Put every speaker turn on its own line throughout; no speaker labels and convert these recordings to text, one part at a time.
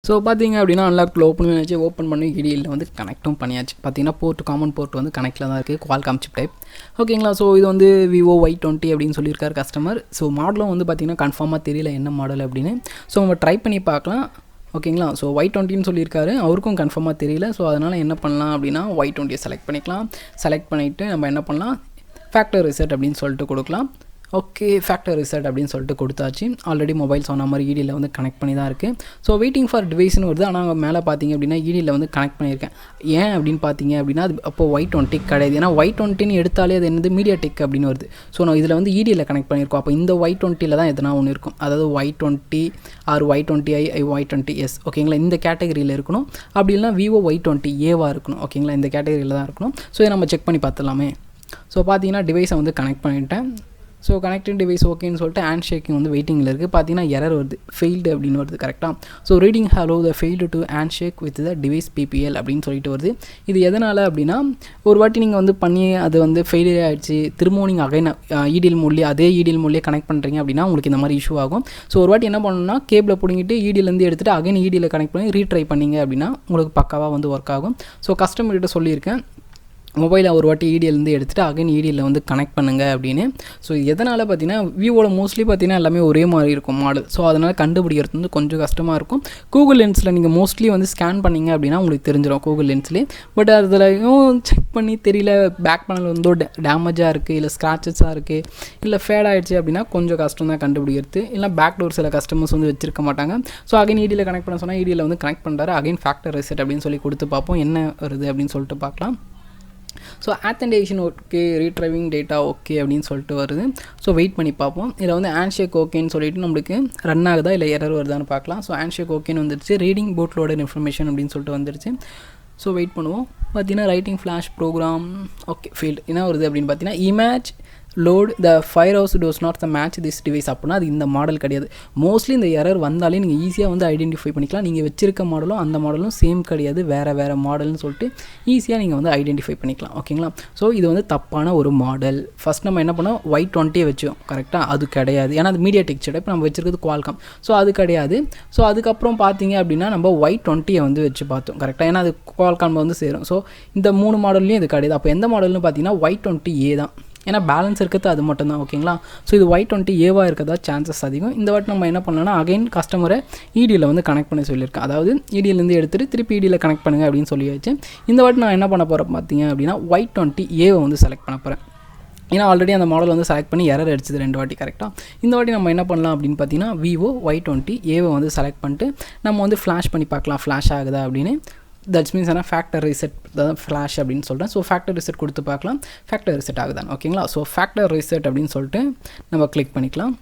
So பார்த்தீங்க அப்படின்னா unlock open பண்ணியாச்சு. ஓப்பன் பண்ணி இடியில் வந்து கனெக்ட்டும் பண்ணியாச்சு. பார்த்தீங்கன்னா போர்ட் காமன் போர்ட் வந்து கனெக்டில் தான் இருக்குது, குவால்காம் சிப் டைப். ஓகேங்களா. ஸோ இது வந்து விவோ Y20 அப்படின்னு சொல்லியிருக்காரு கஸ்டமர். ஸோ மாடலும் வந்து பார்த்திங்கன்னா கன்ஃபார்மாக தெரியல என்ன மாடல் அப்படின்னு. ஸோ நம்ம ட்ரை பண்ணி பார்க்கலாம். ஓகேங்களா. ஸோ Y20ன்னு சொல்லியிருக்காரு, அவருக்கும் கன்ஃபார்மாக தெரியல. ஸோ அதனால் என்ன பண்ணலாம் அப்படின்னா Y20 செலக்ட் பண்ணிக்கலாம். செலக்ட் பண்ணிவிட்டு நம்ம என்ன பண்ணலாம், ஃபேக்டர் ரிசெட் அப்படின்னு சொல்லிட்டு கொடுக்கலாம். ஓகே, ஃபேக்டர் ரிசெட் அப்படின்னு சொல்லிட்டு கொடுத்தாச்சு. ஆல்ரெடி மொபைல் சொன்ன மாதிரி இடியில் வந்து கனெக்ட் பண்ணி தான் இருக்குது. ஸோ வெயிட்டிங் ஃபார் டிவைஸ்னு வருது. ஆனால் மேலே பார்த்தீங்க அப்படின்னா இடியில் வந்து கனெக்ட் பண்ணியிருக்கேன். ஏன் அப்படின்னு பார்த்தீங்க அப்படின்னா அது அப்போது Y20 கிடையாது. ஏன்னா Y20ன்னு எடுத்தாலே அது என்னது மீடியாடெக் அப்படின்னு வருது. ஸோ நான் இதில் வந்து இடியில் கனெக்ட் பண்ணியிருக்கோம். அப்போ இந்த Y20ல் தான் எதனா ஒன்று இருக்கும். அதாவது Y20 ஆர் Y20i Y20s ஓகேங்களா, இந்த கேட்டகரியில் இருக்கணும். அப்படி இல்லைனா விவோ Y20Aவாக இருக்கணும். ஓகேங்களா, இந்த கேட்டகரியில் தான் இருக்கணும். ஸோ இதை நம்ம செக் பண்ணி பார்த்துலாமே. ஸோ பார்த்தீங்கன்னா டிவைஸை வந்து கனெக்ட் பண்ணிவிட்டேன். ஸோ கனெக்டிங் டிவைஸ் ஓகேன்னு சொல்லிட்டு ஹேண்ட் ஷேக்கிங் வந்து வெயிட்டிங்கில் இருக்குது. பார்த்தீங்கன்னா எரர் வருது, ஃபெயில்டு அப்படின்னு வருது. கரெக்டாக. So reading hello the failed to handshake with the device PPL அப்படின்னு சொல்லிட்டு வருது. இது எதனால் அப்படின்னா ஒரு வாட்டி நீங்கள் வந்து பண்ணி அது வந்து ஃபெயிலியர் ஆகிடுச்சு, திரும்பவும் நீங்கள் அகைன் இடிஎல் மூலியம் அதே இடிஎல் மூலியம் கனெக்ட் பண்ணுறீங்க அப்படின்னா உங்களுக்கு இந்த மாதிரி இஷ்யூ ஆகும். ஸோ ஒரு வாட்டி என்ன பண்ணணும்னா கேபிளை பிடிங்கிட்டு இடியிலேருந்து எடுத்துகிட்டு அகைன் இடியில் கனெக்ட் பண்ணி ரீட்ரை பண்ணிங்க அப்படின்னா உங்களுக்கு பக்காவாக வந்து ஒர்க் ஆகும். ஸோ கஸ்டமர்கிட்ட சொல்லியிருக்கேன், மொபைலை ஒரு வாட்டி இடியிலேருந்து எடுத்துகிட்டு அகைன் இடியில் வந்து கனெக்ட் பண்ணுங்கள் அப்படின்னு. ஸோ எதனால் பார்த்தீங்கன்னா விவோவில் மோஸ்ட்லி பார்த்தீங்கன்னா எல்லாமே ஒரே மாதிரி இருக்கும் மாடல். ஸோ அதனால் கண்டுபிடிக்கிறது வந்து கொஞ்சம் கஷ்டமாக இருக்கும். கூகுள் லென்ஸில் நீங்கள் மோஸ்ட்லி வந்து ஸ்கேன் பண்ணிங்க அப்படின்னா உங்களுக்கு தெரிஞ்சிடும் கூகுள் லென்ஸ்லேயே. பட் அதுலையும் செக் பண்ணி தெரியல, பேக் பேனல் வந்து டேமேஜாக இருக்குது, இல்லை ஸ்க்ராச்சஸாக இருக்குது, இல்லை ஃபேட் ஆகிடுச்சு அப்படின்னா கொஞ்சம் கஷ்டம் தான் கண்டுபிடிக்கிறது. இல்லை பேக் டோர் சில கஸ்டமர்ஸ் வந்து வச்சிருக்க மாட்டாங்க. ஸோ அகைன் இடியில் கனெக்ட் பண்ண சொன்னால் இடியில் வந்து கனெக்ட் பண்ணுறாரு. அகைன் ஃபேக்டர் ரிசெட் அப்படின்னு சொல்லி கொடுத்து பார்ப்போம் என்ன வருது அப்படின்னு சொல்லிட்டு பார்க்கலாம். So authentication okay, retrieving data okay அப்படின்னு சொல்லிட்டு வருது. ஸோ வெயிட் பண்ணி பார்ப்போம். இதில் வந்து ஹேண்ட் ஷேக் ஓகேன்னு சொல்லிட்டு நம்மளுக்கு ரன் ஆகுதா இல்லை எரர் வருதான்னு பார்க்கலாம். ஸோ ஹேண்ட் ஷேக் ஓகேன்னு வந்துருச்சு. ரீடிங் போட் லோடட் இன்ஃபர்மேஷன் அப்படின்னு சொல்லிட்டு வந்துருச்சு. ஸோ வெயிட் பண்ணுவோம். பார்த்தீங்கன்னா writing flash program okay field என்ன வருது அப்படின்னு பார்த்தீங்கன்னா image load the fire house does not the match this device அப்படின்னா அது இந்த மாடல் கிடையாது. மோஸ்ட்லி இந்த எரர் வந்தாலே நீங்கள் ஈஸியாக வந்து ஐடென்டிஃபை பண்ணிக்கலாம். நீங்கள் வச்சிருக்க மாடலும் அந்த மாடலும் சேம் கிடையாது, வேறு மாடல்னு சொல்லிட்டு ஈஸியாக நீங்கள் வந்து ஐடென்டிஃபை பண்ணிக்கலாம். ஓகேங்களா. ஸோ இது வந்து தப்பான ஒரு மாடல். ஃபஸ்ட் நம்ம என்ன பண்ணோம், Y20 வச்சோம். கரெக்டாக, அது கிடையாது. ஏன்னா அது மீடியாடெக் சிப் இப்போ நம்ம வச்சிருக்கிறது குவால்காம். ஸோ அது கிடையாது. ஸோ அதுக்கப்புறம் பார்த்தீங்க அப்படின்னா நம்ம Y20 வந்து வச்சு பார்த்தோம். கரெக்டாக, ஏன்னா அது குவால்காம் வந்து சேரும். ஸோ இந்த 3 மாடல்லையும் இது கிடையாது. அப்போ எந்த மாடல்னு பார்த்தீங்கன்னா Y20A தான். ஏன்னா பேலன்ஸ் இருக்கிறது அது மட்டும் தான். ஓகேங்களா. ஸோ இது Y20Aவாக இருக்கிறதா சான்சஸ் அதிகம். இந்த வாட்டி நம்ம என்ன பண்ணலாம்னா அகைன் கஸ்டமரை இடியில் வந்து கனெக்ட் பண்ண சொல்லியிருக்கேன். அதாவது இடியிலேருந்து எடுத்துகிட்டு திருப்பி இடியில் கனெக்ட் பண்ணுங்கள் அப்படின்னு சொல்லியாச்சு. இந்த வாட்டி நான் என்ன பண்ண போகிறேன் பார்த்தீங்க அப்படின்னா Y20Aவை வந்து செலக்ட் பண்ண போகிறேன். ஏன்னா ஆல்ரெடி அந்த மாடல் வந்து செலக்ட் பண்ணி எரர் அடிச்சது 2 வாட்டி. கரெக்டாக. இந்த வாட்டி நம்ம என்ன பண்ணலாம் அப்படின்னு பார்த்தீங்கன்னா விவோ Y20Aவை வந்து செலக்ட் பண்ணிட்டு நம்ம வந்து ஃப்ளாஷ் பண்ணி பார்க்கலாம் ஃப்ளாஷ் ஆகுதா அப்படின்னு. தட்ஸ் மீன்ஸ் ஆனால் ஃபேக்டர் ரிசெட் தான் ஃப்ளாஷ் அப்படின்னு சொல்கிறேன். ஸோ ஃபேக்டர் ரிசெட் கொடுத்து பார்க்கலாம் ஃபேக்டர் ரிசெட் ஆகுதான். ஓகேங்களா. ஸோ ஃபேக்டர் ரிசெட் அப்படின்னு சொல்லிட்டு நம்ம கிளிக் பண்ணிக்கலாம்.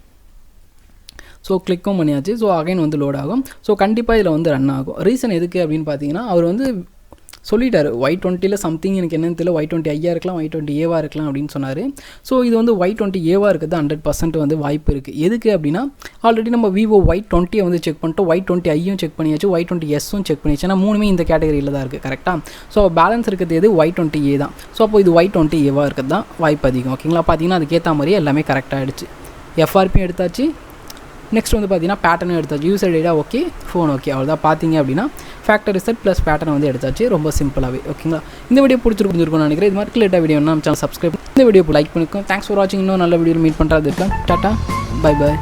ஸோ கிளிக்கும் பண்ணியாச்சு. ஸோ அகைன் வந்து லோட் ஆகும். ஸோ கண்டிப்பாக இதில் வந்து ரன் ஆகும். ரீசன் எதுக்கு அப்படின்னு பார்த்தீங்கன்னா அவர் வந்து சொல்லிட்டார் Y20ல் சம்திங் எனக்கு என்னென்னு தெரியல, Y20i இருக்கலாம் Y20Aவாக இருக்கலாம் அப்படின்னு சொன்னார். ஸோ இது வந்து Y20Aவாக இருக்கிறது 100% வந்து வாய்ப்பு இருக்குது. எதுக்கு அப்படின்னா ஆல்ரெடி நம்ம விவோ Y20 வந்து செக் பண்ணிட்டோம், Y20iயும் செக் பண்ணியாச்சு, Y20sம் செக் பண்ணியாச்சு. ஏன்னா 3மே இந்த கேட்டகரியில் தான் இருக்குது. கரெக்டாக. ஸோ பேலன்ஸ் இருக்கிறது எது Y20A தான். ஸோ அப்போ இது Y20Aவாக இருக்கிறது தான் வாய்ப்பு அதிகம். ஓகேங்களா. பார்த்தீங்கன்னா அதுக்கேற்ற மாதிரியே எல்லாமே கரெக்டாக ஆகிடுச்சு. FRPயும் எடுத்தாச்சு. நெக்ஸ்ட் வந்து பார்த்தீங்கன்னா பேட்டர்னும் எடுத்தாச்சு. User data okay, phone okay, அவ்வளோதான். பார்த்தீங்க அப்படின்னா ஃபேக்டர் ரிசெட் ப்ளஸ் பேட்டர்ன் வந்து எடுத்தாச்சு. ரொம்ப சிம்பிளாகவே. ஓகேங்களா. இந்த வீடியோ பிடிச்சிருக்குன்னு நினைக்கிறேன். இது மாதிரி கிளியர் வீடியோ நம்ம சேனல் சப்ஸ்கிரைப், இந்த வீடியோ லைக் பண்ணிக்கோங்க. தேங்க்ஸ் ஃபார் வாட்சிங். இன்னும் நல்ல வீடியோ மீட் பண்ணுறது இருக்கலாம். Tata, bye bye.